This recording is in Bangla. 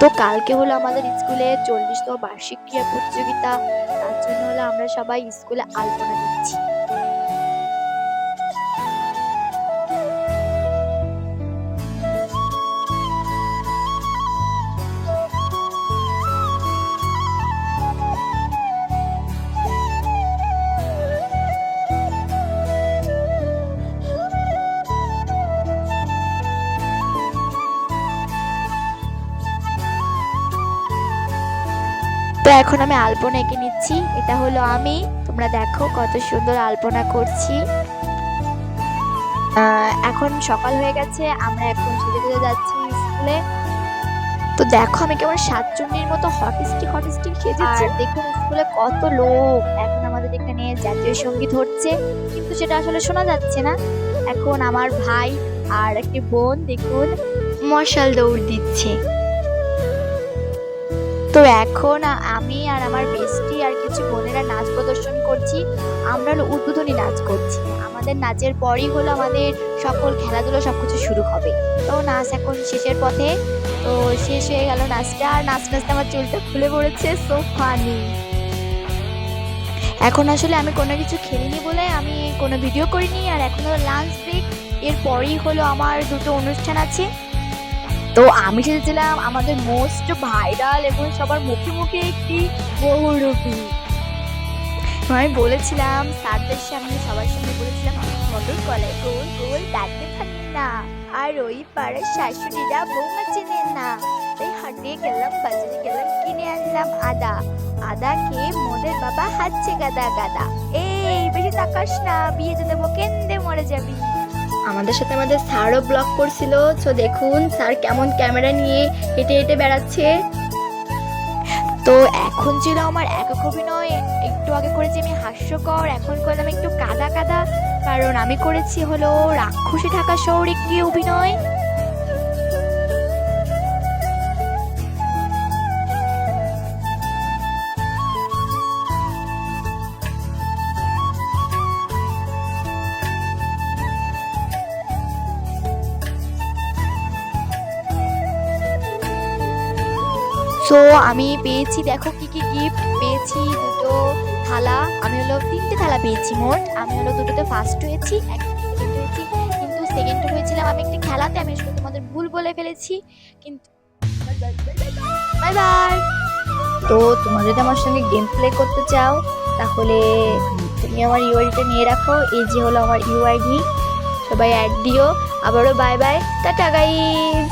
তো কালকে হলো আমাদের স্কুলে 40তম বার্ষিক ক্রীড়া প্রতিযোগিতা। তার জন্য হলো আমরা সবাই স্কুলে আলপনা দিচ্ছি। তো এখন আমি আলপনা এঁকে নিচ্ছি। এটা হলো আমি, তোমরা দেখো কত সুন্দর আলপনা করছি। এখন সকাল হয়ে গেছে, আমরা এখন সেজে গুজে যাচ্ছি স্কুলে। তো দেখো আমি কেমন সাতচুন্নির মতো হটস্টিক সেজেছি। আর দেখুন স্কুলে কত লোক। এখন আমাদের এখানে জাতীয় সঙ্গীত হচ্ছে, কিন্তু সেটা আসলে শোনা যাচ্ছে না। এখন আমার ভাই আর একটি বোন দেখুন মশাল দৌড় দিচ্ছে। তো এখন আমি আর আমার বেস্টি আর কিছু বোনেরা নাচ প্রদর্শন করছি। আমরা হলো উদ্বোধনী নাচ করছি। আমাদের নাচের পরই হলো আমাদের সকল খেলাধুলো সবকিছু শুরু হবে। তো নাচ এখন শেষের পথে। তো শেষ হয়ে গেল নাচটা, আর নাচতে আমার চুলটা খুলে পড়েছে। So funny. এখন আসলে আমি কোনো কিছু খেলিনি বলে আমি কোনো ভিডিও করিনি। আর এখন হলো লাঞ্চ ব্রেক, এরপরই হলো আমার দুটো অনুষ্ঠান আছে। তো আমি সেজেছিলাম আমাদের মোস্ট ভাইরাল এবং সবার মুখে মুখে একটি বহুরূপী। আমি বলেছিলাম স্যারদের সামনে, সবার সামনে বলেছিলাম মটর কলাই গোল গোল দাঁড়তে পারি না, আর ওই পাড়ার শাশুড়িরা বৌমা চেনেন না। তাই হাটে গেলাম, বাজারে গেলাম, কিনে আনলাম আদা। আদা খেয়ে মোদের বাবা হাঁটছে গাদা গাদা। এই বেশি তাকাস না, বিয়ে যে দেবো কেন্দে মরে যাবি। আমাদের সাথে আমাদের স্যারও ব্লগ করছিল। তো দেখুন স্যার কেমন ক্যামেরা নিয়ে হেঁটে হেঁটে বেড়াচ্ছে। তো এখন ছিল আমার একক অভিনয়। একটু আগে করেছি আমি হাস্যকর, এখন করলাম একটু কাদা কাদা, কারণ আমি করেছি হলো রাক্ষসী ঢাকা শহর একটি অভিনয়। সো আমি পেয়েছি, দেখো কি কি গিফট পেয়েছি। দুটো থালা, আমি হলো 3টে থালা পেয়েছি মোট। আমি হলো দুটোতে ফার্স্ট হয়েছি, একটা সেকেন্ড হয়েছি। কিন্তু সেকেন্ড হয়েছিলাম আমি একটি খেলাতে। আমি আসলে তোমাদের ভুল বলে ফেলেছি, কিন্তু বাই বাই। তো তোমরা যদি আমার সঙ্গে গেম প্লে করতে চাও তাহলে তুমি আমার ইউআইডিটা নিয়ে রাখো। এই যে হলো আমার ইউআইডি, সবাই অ্যাড দিও। আবারও বাই বাই, টাটা গাইস।